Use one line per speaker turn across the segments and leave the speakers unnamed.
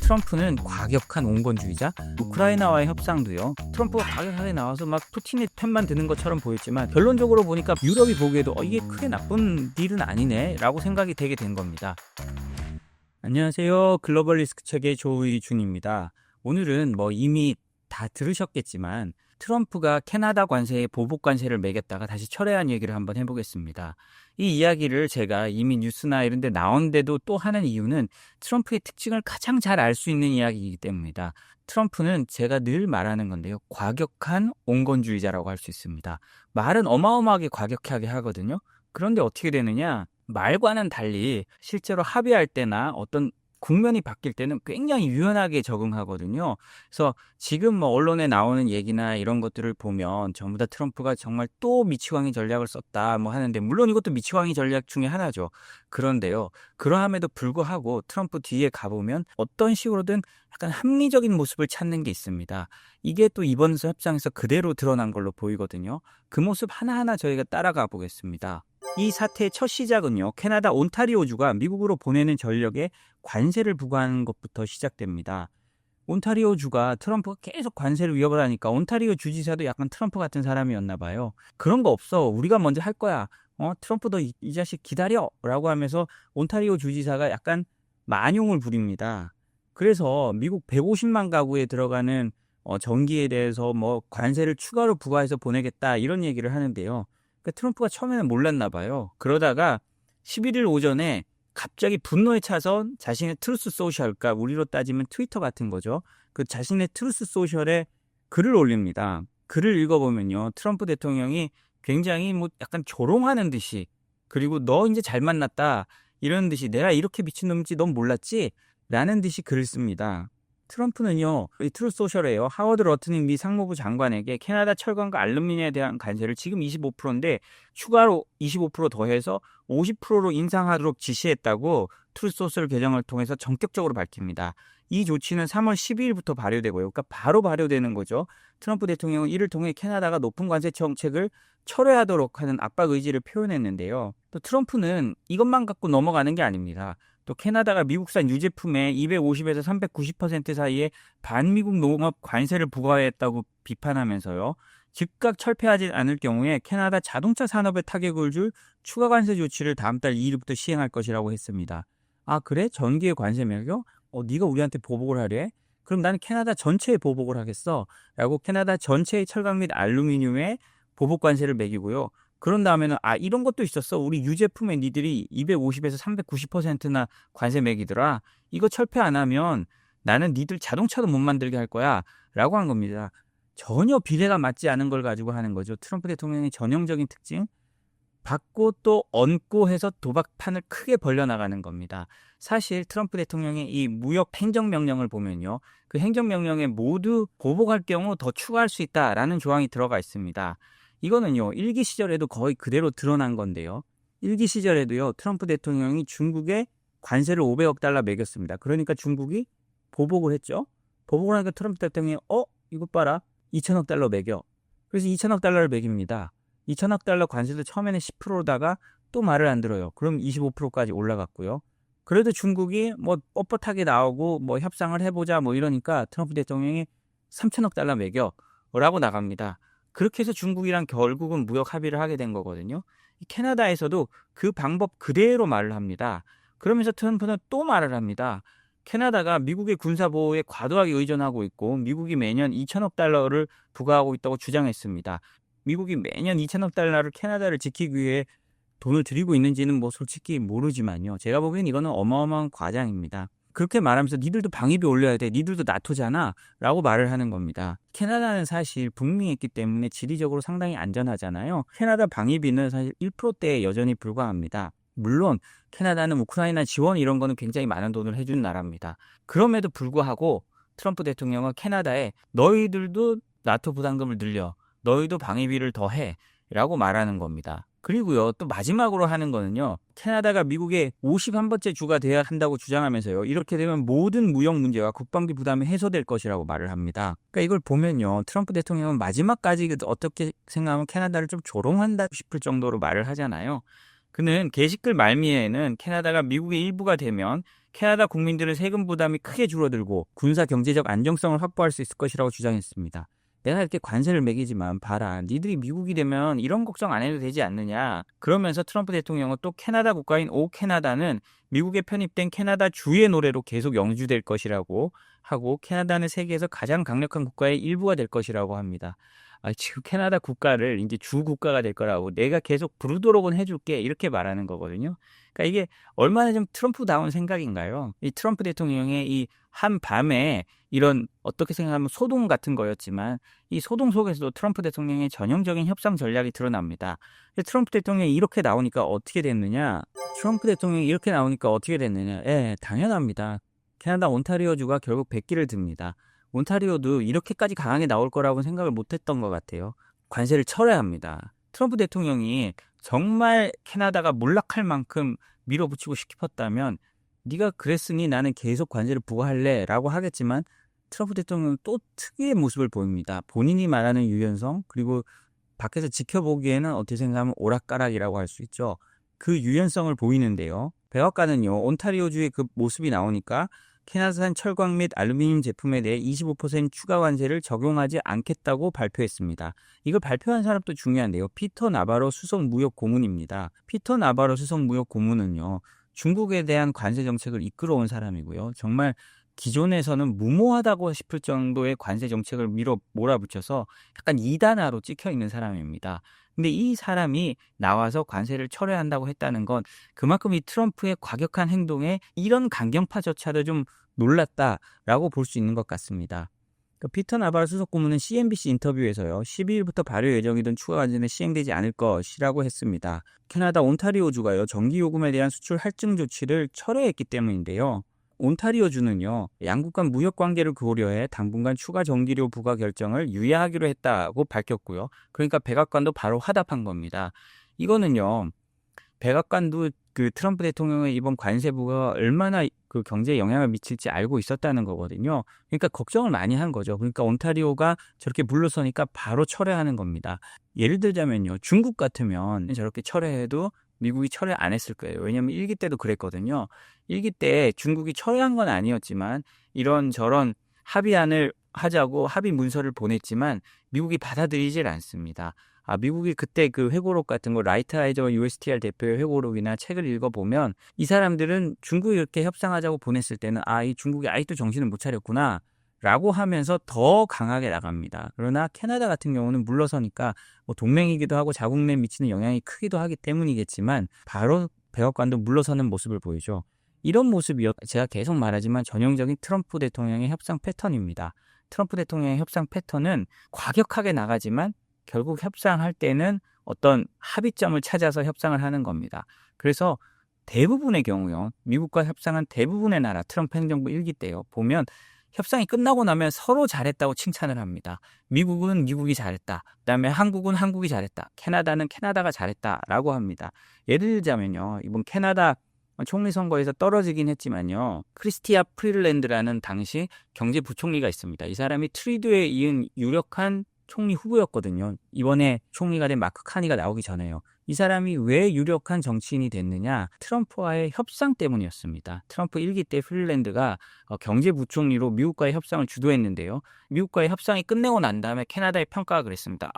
트럼프는 과격한 온건주의자, 우크라이나와의 협상도요. 트럼프가 과격하게 나와서 막 푸틴의 편만 드는 것처럼 보였지만 결론적으로 보니까 유럽이 보기에도 이게 크게 나쁜 딜은 아니네 라고 생각이 되게 된 겁니다. 안녕하세요. 글로벌 리스크 책의 조의준입니다. 오늘은 이미 다 들으셨겠지만 트럼프가 캐나다 관세에 보복 관세를 매겼다가 다시 철회한 얘기를 한번 해보겠습니다. 이 이야기를 제가 이미 뉴스나 이런 데 나온데도 또 하는 이유는 트럼프의 특징을 가장 잘 알 수 있는 이야기이기 때문입니다. 트럼프는 제가 늘 말하는 건데요. 과격한 온건주의자라고 할 수 있습니다. 말은 어마어마하게 과격하게 하거든요. 그런데 어떻게 되느냐? 말과는 달리 실제로 합의할 때나 어떤 국면이 바뀔 때는 굉장히 유연하게 적응하거든요. 그래서 지금 언론에 나오는 얘기나 이런 것들을 보면 전부 다 트럼프가 정말 또 미치광이 전략을 썼다 하는데, 물론 이것도 미치광이 전략 중에 하나죠. 그런데요, 그러함에도 불구하고 트럼프 뒤에 가보면 어떤 식으로든 약간 합리적인 모습을 찾는 게 있습니다. 이게 또 이번 협상에서 그대로 드러난 걸로 보이거든요. 그 모습 하나하나 저희가 따라가 보겠습니다. 이 사태의 첫 시작은요, 캐나다 온타리오주가 미국으로 보내는 전력에 관세를 부과하는 것부터 시작됩니다. 온타리오주가 트럼프가 계속 관세를 위협을 하니까 온타리오 주지사도 약간 트럼프 같은 사람이었나 봐요. 그런 거 없어, 우리가 먼저 할 거야, 트럼프 너 이 자식 기다려 라고 하면서 온타리오 주지사가 약간 만용을 부립니다. 그래서 미국 150만 가구에 들어가는 전기에 대해서 관세를 추가로 부과해서 보내겠다 이런 얘기를 하는데요. 그러니까 트럼프가 처음에는 몰랐나 봐요. 그러다가 11일 오전에 갑자기 분노에 차서 자신의 트루스 소셜, 그러니까 우리로 따지면 트위터 같은 거죠. 그 자신의 트루스 소셜에 글을 올립니다. 글을 읽어보면요, 트럼프 대통령이 굉장히 약간 조롱하는 듯이, 그리고 너 이제 잘 만났다 이런 듯이, 내가 이렇게 미친놈인지 넌 몰랐지? 라는 듯이 글을 씁니다. 트럼프는요, 이 트루스 소셜에요, 하워드 러트닝 미 상무부 장관에게 캐나다 철강과 알루미늄에 대한 관세를 지금 25%인데 추가로 25% 더해서 50%로 인상하도록 지시했다고 트루스 소셜 계정을 통해서 전격적으로 밝힙니다. 이 조치는 3월 12일부터 발효되고요. 그러니까 바로 발효되는 거죠. 트럼프 대통령은 이를 통해 캐나다가 높은 관세 정책을 철회하도록 하는 압박 의지를 표현했는데요. 또 트럼프는 이것만 갖고 넘어가는 게 아닙니다. 또 캐나다가 미국산 유제품의 250에서 390% 사이에 반미국 농업 관세를 부과했다고 비판하면서요, 즉각 철폐하지 않을 경우에 캐나다 자동차 산업에 타격을 줄 추가 관세 조치를 다음 달 2일부터 시행할 것이라고 했습니다. 아, 그래? 전기에 관세 매겨? 네가 우리한테 보복을 하래? 그럼 나는 캐나다 전체에 보복을 하겠어 라고 캐나다 전체의 철강 및 알루미늄에 보복 관세를 매기고요. 그런 다음에는 이런 것도 있었어. 우리 유제품에 니들이 250에서 390%나 관세 매기더라. 이거 철폐 안 하면 나는 니들 자동차도 못 만들게 할 거야 라고 한 겁니다. 전혀 비례가 맞지 않은 걸 가지고 하는 거죠. 트럼프 대통령의 전형적인 특징, 받고 또 얹고 해서 도박판을 크게 벌려나가는 겁니다. 사실 트럼프 대통령의 이 무역 행정명령을 보면요, 그 행정명령에 모두 보복할 경우 더 추가할 수 있다라는 조항이 들어가 있습니다. 이거는요, 일기 시절에도 거의 그대로 드러난 건데요. 일기 시절에도요, 트럼프 대통령이 중국에 관세를 500억 달러 매겼습니다. 그러니까 중국이 보복을 했죠. 보복을 하니까 트럼프 대통령이 이거 봐라, 2천억 달러 매겨. 그래서 2천억 달러를 매깁니다. 2천억 달러 관세도 처음에는 10%로다가 또 말을 안 들어요. 그럼 25%까지 올라갔고요. 그래도 중국이 뻣뻣하게 나오고 협상을 해보자 이러니까 트럼프 대통령이 3천억 달러 매겨 라고 나갑니다. 그렇게 해서 중국이랑 결국은 무역 합의를 하게 된 거거든요. 캐나다에서도 그 방법 그대로 말을 합니다. 그러면서 트럼프는 또 말을 합니다. 캐나다가 미국의 군사보호에 과도하게 의존하고 있고 미국이 매년 2천억 달러를 부과하고 있다고 주장했습니다. 미국이 매년 2천억 달러를 캐나다를 지키기 위해 돈을 들이고 있는지는 솔직히 모르지만요, 제가 보기엔 이거는 어마어마한 과장입니다. 그렇게 말하면서 니들도 방위비 올려야 돼, 니들도 나토잖아 라고 말을 하는 겁니다. 캐나다는 사실 북미에 있기 때문에 지리적으로 상당히 안전하잖아요. 캐나다 방위비는 사실 1%대에 여전히 불과합니다. 물론 캐나다는 우크라이나 지원 이런 거는 굉장히 많은 돈을 해주는 나라입니다. 그럼에도 불구하고 트럼프 대통령은 캐나다에 너희들도 나토 부담금을 늘려, 너희도 방위비를 더해 라고 말하는 겁니다. 그리고요, 또 마지막으로 하는 거는요, 캐나다가 미국의 51번째 주가 돼야 한다고 주장하면서요, 이렇게 되면 모든 무역 문제와 국방비 부담이 해소될 것이라고 말을 합니다. 그러니까 이걸 보면요, 트럼프 대통령은 마지막까지 어떻게 생각하면 캐나다를 좀 조롱한다 싶을 정도로 말을 하잖아요. 그는 게시글 말미에는 캐나다가 미국의 일부가 되면 캐나다 국민들은 세금 부담이 크게 줄어들고 군사 경제적 안정성을 확보할 수 있을 것이라고 주장했습니다. 내가 이렇게 관세를 매기지만 봐라, 니들이 미국이 되면 이런 걱정 안 해도 되지 않느냐. 그러면서 트럼프 대통령은 또 캐나다 국가인 오 캐나다는 미국에 편입된 캐나다 주의 노래로 계속 영주될 것이라고 하고, 캐나다는 세계에서 가장 강력한 국가의 일부가 될 것이라고 합니다. 지금 캐나다 국가를 이제 주 국가가 될 거라고, 내가 계속 부르도록은 해줄게, 이렇게 말하는 거거든요. 그러니까 이게 얼마나 좀 트럼프다운 생각인가요? 이 트럼프 대통령의 이 한밤에 이런, 어떻게 생각하면 소동 같은 거였지만, 이 소동 속에서도 트럼프 대통령의 전형적인 협상 전략이 드러납니다. 트럼프 대통령이 이렇게 나오니까 어떻게 됐느냐? 예, 당연합니다. 캐나다 온타리오주가 결국 백기를 듭니다. 온타리오도 이렇게까지 강하게 나올 거라고 생각을 못했던 것 같아요. 관세를 철회합니다. 트럼프 대통령이 정말 캐나다가 몰락할 만큼 밀어붙이고 싶었다면, 네가 그랬으니 나는 계속 관세를 부과할래 라고 하겠지만, 트럼프 대통령은 또 특유의 모습을 보입니다. 본인이 말하는 유연성, 그리고 밖에서 지켜보기에는 어떻게 생각하면 오락가락이라고 할 수 있죠. 그 유연성을 보이는데요. 백악관은요, 온타리오주의 그 모습이 나오니까 캐나다산 철광 및 알루미늄 제품에 대해 25% 추가 관세를 적용하지 않겠다고 발표했습니다. 이걸 발표한 사람도 중요한데요. 피터 나바로 수석 무역 고문입니다. 피터 나바로 수석 무역 고문은요, 중국에 대한 관세 정책을 이끌어온 사람이고요. 정말 기존에서는 무모하다고 싶을 정도의 관세 정책을 몰아붙여서 약간 이단화로 찍혀 있는 사람입니다. 근데 이 사람이 나와서 관세를 철회한다고 했다는 건 그만큼 이 트럼프의 과격한 행동에 이런 강경파조차도 좀 놀랐다라고 볼 수 있는 것 같습니다. 피터 나바로 수석 고문은 CNBC 인터뷰에서요, 12일부터 발효 예정이던 추가 관세는 시행되지 않을 것이라고 했습니다. 캐나다 온타리오주가요, 전기요금에 대한 수출 할증 조치를 철회했기 때문인데요. 온타리오주는요, 양국 간 무역 관계를 고려해 당분간 추가 전기료 부과 결정을 유예하기로 했다고 밝혔고요. 그러니까 백악관도 바로 화답한 겁니다. 이거는요, 백악관도 그 트럼프 대통령의 이번 관세부가 얼마나 그 경제에 영향을 미칠지 알고 있었다는 거거든요. 그러니까 걱정을 많이 한 거죠. 그러니까 온타리오가 저렇게 물러서니까 바로 철회하는 겁니다. 예를 들자면요, 중국 같으면 저렇게 철회해도 미국이 철회 안 했을 거예요. 왜냐하면 1기 때도 그랬거든요. 1기 때 중국이 철회한 건 아니었지만 이런저런 합의안을 하자고 합의 문서를 보냈지만 미국이 받아들이질 않습니다. 미국이 그때 그 회고록 같은 거, 라이트하이저 USTR 대표의 회고록이나 책을 읽어보면 이 사람들은 중국이 이렇게 협상하자고 보냈을 때는 이 중국이 아직도 정신을 못 차렸구나 라고 하면서 더 강하게 나갑니다. 그러나 캐나다 같은 경우는 물러서니까 뭐 동맹이기도 하고 자국 내에 미치는 영향이 크기도 하기 때문이겠지만 바로 백악관도 물러서는 모습을 보이죠. 이런 모습이요, 제가 계속 말하지만 전형적인 트럼프 대통령의 협상 패턴입니다. 트럼프 대통령의 협상 패턴은 과격하게 나가지만 결국 협상할 때는 어떤 합의점을 찾아서 협상을 하는 겁니다. 그래서 대부분의 경우요, 미국과 협상한 대부분의 나라, 트럼프 행정부 1기 때요, 보면 협상이 끝나고 나면 서로 잘했다고 칭찬을 합니다. 미국은 미국이 잘했다. 그다음에 한국은 한국이 잘했다. 캐나다는 캐나다가 잘했다라고 합니다. 예를 들자면요, 이번 캐나다 총리 선거에서 떨어지긴 했지만요, 크리스티아 프릴랜드라는 당시 경제부총리가 있습니다. 이 사람이 트리도에 이은 유력한 총리 후보였거든요. 이번에 총리가 된 마크 카니가 나오기 전에요. 이 사람이 왜 유력한 정치인이 됐느냐? 트럼프와의 협상 때문이었습니다. 트럼프 1기 때 프릴랜드가 경제부총리로 미국과의 협상을 주도했는데요. 미국과의 협상이 끝내고 난 다음에 캐나다의 평가가 그랬습니다.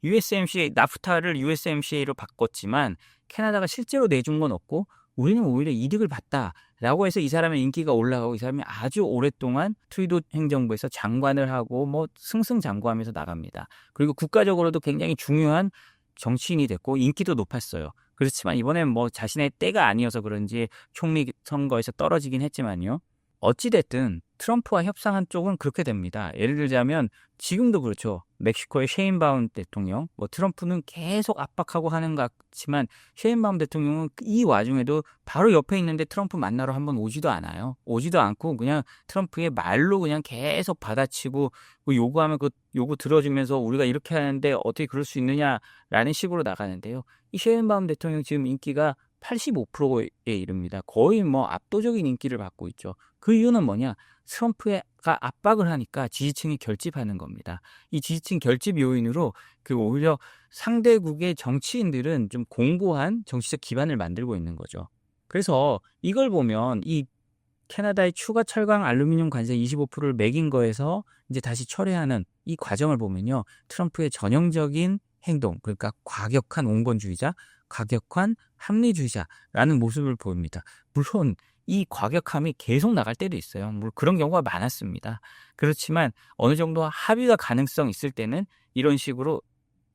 USMCA, 나프타를 USMCA로 바꿨지만 캐나다가 실제로 내준 건 없고 우리는 오히려 이득을 봤다라고 해서 이 사람의 인기가 올라가고, 이 사람이 아주 오랫동안 트루도 행정부에서 장관을 하고 뭐 승승장구하면서 나갑니다. 그리고 국가적으로도 굉장히 중요한 정치인이 됐고 인기도 높았어요. 그렇지만 이번엔 뭐 자신의 때가 아니어서 그런지 총리 선거에서 떨어지긴 했지만요, 어찌됐든 트럼프와 협상한 쪽은 그렇게 됩니다. 예를 들자면 지금도 그렇죠. 멕시코의 셰인바움 대통령, 트럼프는 계속 압박하고 하는 것 같지만 셰인바움 대통령은 이 와중에도 바로 옆에 있는데 트럼프 만나러 한번 오지도 않아요. 오지도 않고 그냥 트럼프의 말로 그냥 계속 받아치고 요구하면 그 요구 들어주면서 우리가 이렇게 하는데 어떻게 그럴 수 있느냐라는 식으로 나가는데요. 이 셰인바움 대통령 지금 인기가 85%에 이릅니다. 거의 압도적인 인기를 받고 있죠. 그 이유는 뭐냐? 트럼프가 압박을 하니까 지지층이 결집하는 겁니다. 이 지지층 결집 요인으로 오히려 상대국의 정치인들은 좀 공고한 정치적 기반을 만들고 있는 거죠. 그래서 이걸 보면 이 캐나다의 추가 철강 알루미늄 관세 25%를 매긴 거에서 이제 다시 철회하는 이 과정을 보면요. 트럼프의 전형적인 행동, 그러니까 과격한 온건주의자, 과격한 합리주의자라는 모습을 보입니다. 물론 이 과격함이 계속 나갈 때도 있어요. 물론 그런 경우가 많았습니다. 그렇지만 어느 정도 합의가 가능성 있을 때는 이런 식으로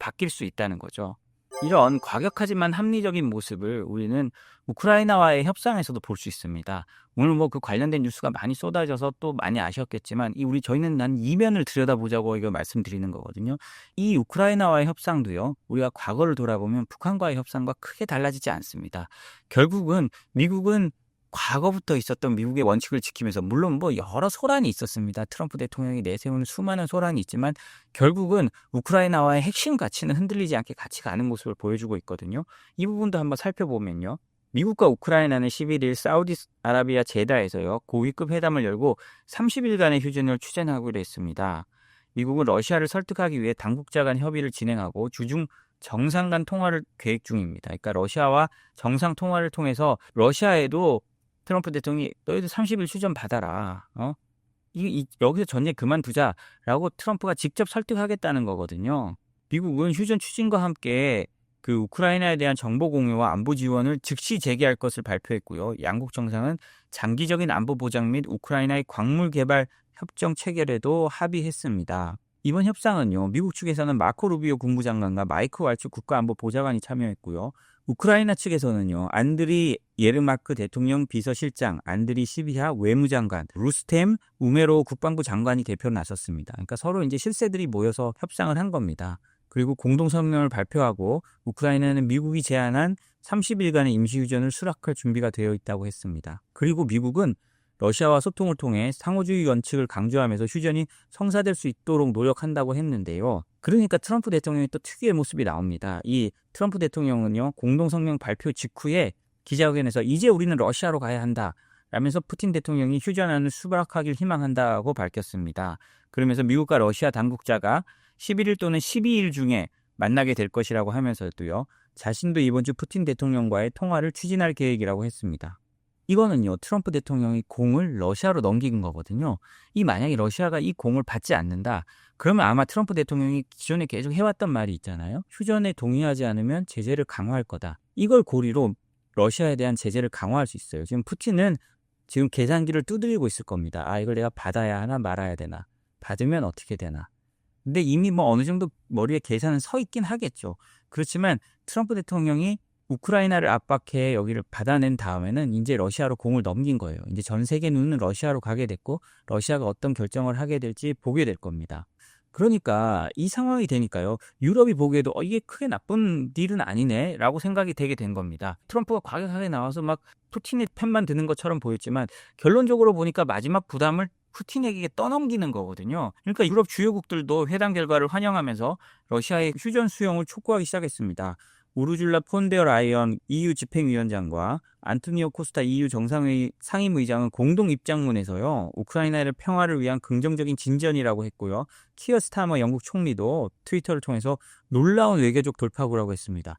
바뀔 수 있다는 거죠. 이런 과격하지만 합리적인 모습을 우리는 우크라이나와의 협상에서도 볼 수 있습니다. 오늘 뭐 그 관련된 뉴스가 많이 쏟아져서 또 많이 아셨겠지만 저희는 난 이면을 들여다보자고 이거 말씀드리는 거거든요. 이 우크라이나와의 협상도요. 우리가 과거를 돌아보면 북한과의 협상과 크게 달라지지 않습니다. 결국은 미국은 과거부터 있었던 미국의 원칙을 지키면서 물론 뭐 여러 소란이 있었습니다. 트럼프 대통령이 내세우는 수많은 소란이 있지만 결국은 우크라이나와의 핵심 가치는 흔들리지 않게 같이 가는 모습을 보여주고 있거든요. 이 부분도 한번 살펴보면요. 미국과 우크라이나는 11일 사우디아라비아 제다에서요. 고위급 회담을 열고 30일간의 휴전을 추진하기로 했습니다. 미국은 러시아를 설득하기 위해 당국자 간 협의를 진행하고 주중 정상 간 통화를 계획 중입니다. 그러니까 러시아와 정상 통화를 통해서 러시아에도 트럼프 대통령이 너희들 30일 휴전 받아라. 여기서 전쟁 그만두자라고 트럼프가 직접 설득하겠다는 거거든요. 미국은 휴전 추진과 함께 그 우크라이나에 대한 정보 공유와 안보 지원을 즉시 재개할 것을 발표했고요. 양국 정상은 장기적인 안보 보장 및 우크라이나의 광물 개발 협정 체결에도 합의했습니다. 이번 협상은요. 미국 측에서는 마코 루비오 국무장관과 마이크 왈츠 국가안보 보좌관이 참여했고요. 우크라이나 측에서는요. 안드리 예르마크 대통령 비서실장, 안드리 시비하 외무장관, 루스템 우메로 국방부 장관이 대표로 나섰습니다. 그러니까 서로 이제 실세들이 모여서 협상을 한 겁니다. 그리고 공동성명을 발표하고 우크라이나는 미국이 제안한 30일간의 임시휴전을 수락할 준비가 되어 있다고 했습니다. 그리고 미국은 러시아와 소통을 통해 상호주의 원칙을 강조하면서 휴전이 성사될 수 있도록 노력한다고 했는데요. 그러니까 트럼프 대통령이 또 특유의 모습이 나옵니다. 이 트럼프 대통령은요. 공동성명 발표 직후에 기자회견에서 이제 우리는 러시아로 가야 한다 라면서 푸틴 대통령이 휴전안을 수락하길 희망한다고 밝혔습니다. 그러면서 미국과 러시아 당국자가 11일 또는 12일 중에 만나게 될 것이라고 하면서도요. 자신도 이번 주 푸틴 대통령과의 통화를 추진할 계획이라고 했습니다. 이거는요. 트럼프 대통령이 공을 러시아로 넘긴 거거든요. 만약에 러시아가 이 공을 받지 않는다. 그러면 아마 트럼프 대통령이 기존에 계속 해왔던 말이 있잖아요. 휴전에 동의하지 않으면 제재를 강화할 거다. 이걸 고리로 러시아에 대한 제재를 강화할 수 있어요. 지금 푸틴은 지금 계산기를 두드리고 있을 겁니다. 이걸 내가 받아야 하나 말아야 되나. 받으면 어떻게 되나. 근데 이미 뭐 어느 정도 머리에 계산은 서 있긴 하겠죠. 그렇지만 트럼프 대통령이 우크라이나를 압박해 여기를 받아낸 다음에는 이제 러시아로 공을 넘긴 거예요. 이제 전 세계 눈은 러시아로 가게 됐고 러시아가 어떤 결정을 하게 될지 보게 될 겁니다. 그러니까 이 상황이 되니까요. 유럽이 보기에도 이게 크게 나쁜 딜은 아니네 라고 생각이 되게 된 겁니다. 트럼프가 과격하게 나와서 막 푸틴의 편만 드는 것처럼 보였지만 결론적으로 보니까 마지막 부담을 푸틴에게 떠넘기는 거거든요. 그러니까 유럽 주요국들도 회담 결과를 환영하면서 러시아의 휴전 수용을 촉구하기 시작했습니다. 우르줄라 폰데어 라이언 EU 집행위원장과 안토니오 코스타 EU 정상회의 상임의장은 공동 입장문에서요. 우크라이나의 평화를 위한 긍정적인 진전이라고 했고요. 키어 스타머 영국 총리도 트위터를 통해서 놀라운 외교적 돌파구라고 했습니다.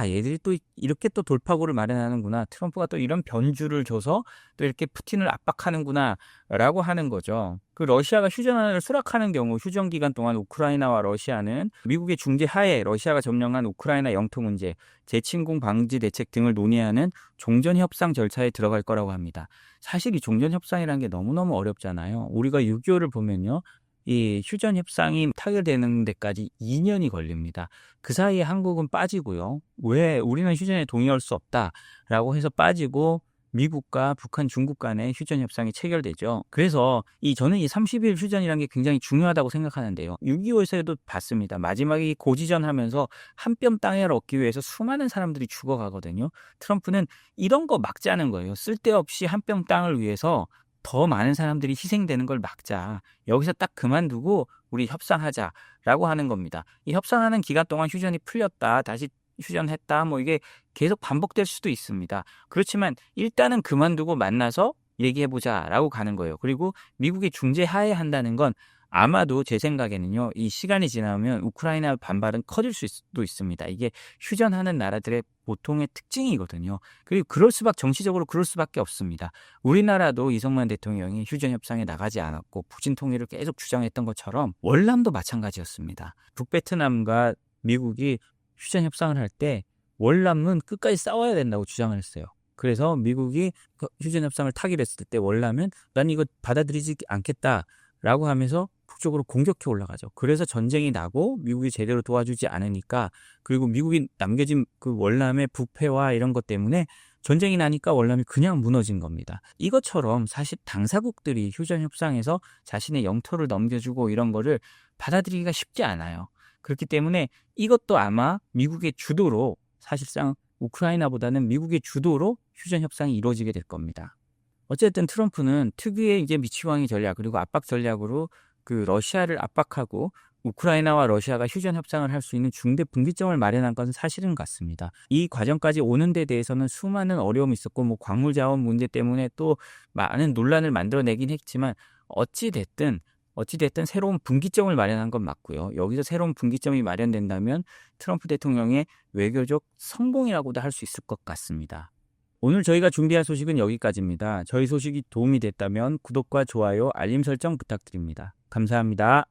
얘들이 또 이렇게 또 돌파구를 마련하는구나. 트럼프가 또 이런 변주를 줘서 또 이렇게 푸틴을 압박하는구나 라고 하는 거죠. 그 러시아가 휴전안을 수락하는 경우 휴전 기간 동안 우크라이나와 러시아는 미국의 중재 하에 러시아가 점령한 우크라이나 영토 문제, 재침공 방지 대책 등을 논의하는 종전협상 절차에 들어갈 거라고 합니다. 사실 이 종전협상이라는 게 너무너무 어렵잖아요. 우리가 6.25를 보면요. 이 휴전 협상이 타결되는 데까지 2년이 걸립니다. 그 사이에 한국은 빠지고요. 왜 우리는 휴전에 동의할 수 없다라고 해서 빠지고 미국과 북한, 중국 간의 휴전 협상이 체결되죠. 그래서 저는 이 30일 휴전이라는 게 굉장히 중요하다고 생각하는데요. 6.25에서도 봤습니다. 마지막에 고지전하면서 한 뼘 땅을 얻기 위해서 수많은 사람들이 죽어가거든요. 트럼프는 이런 거 막자는 거예요. 쓸데없이 한 뼘 땅을 위해서 더 많은 사람들이 희생되는 걸 막자. 여기서 딱 그만두고 우리 협상하자라고 하는 겁니다. 이 협상하는 기간 동안 휴전이 풀렸다. 다시 휴전했다. 이게 계속 반복될 수도 있습니다. 그렇지만 일단은 그만두고 만나서 얘기해보자라고 가는 거예요. 그리고 미국의 중재 하에 한다는 건 아마도 제 생각에는요. 이 시간이 지나면 우크라이나 반발은 커질 수도 있습니다. 이게 휴전하는 나라들의 보통의 특징이거든요. 그리고 정치적으로 그럴 수밖에 없습니다. 우리나라도 이승만 대통령이 휴전 협상에 나가지 않았고 푸틴 통일을 계속 주장했던 것처럼 월남도 마찬가지였습니다. 북베트남과 미국이 휴전 협상을 할 때 월남은 끝까지 싸워야 된다고 주장을 했어요. 그래서 미국이 휴전 협상을 타결했을 때 월남은 난 이거 받아들이지 않겠다라고 하면서 북쪽으로 공격해 올라가죠. 그래서 전쟁이 나고 미국이 제대로 도와주지 않으니까, 그리고 미국이 남겨진 그 월남의 부패와 이런 것 때문에 전쟁이 나니까 월남이 그냥 무너진 겁니다. 이것처럼 사실 당사국들이 휴전 협상에서 자신의 영토를 넘겨주고 이런 거를 받아들이기가 쉽지 않아요. 그렇기 때문에 이것도 아마 미국의 주도로, 사실상 우크라이나보다는 미국의 주도로 휴전 협상이 이루어지게 될 겁니다. 어쨌든 트럼프는 특유의 이제 미치광이 전략 그리고 압박 전략으로 그 러시아를 압박하고 우크라이나와 러시아가 휴전 협상을 할 수 있는 중대 분기점을 마련한 것은 사실은 같습니다. 이 과정까지 오는 데 대해서는 수많은 어려움이 있었고 광물 자원 문제 때문에 또 많은 논란을 만들어내긴 했지만 어찌 됐든 새로운 분기점을 마련한 건 맞고요. 여기서 새로운 분기점이 마련된다면 트럼프 대통령의 외교적 성공이라고도 할 수 있을 것 같습니다. 오늘 저희가 준비한 소식은 여기까지입니다. 저희 소식이 도움이 됐다면 구독과 좋아요, 알림 설정 부탁드립니다. 감사합니다.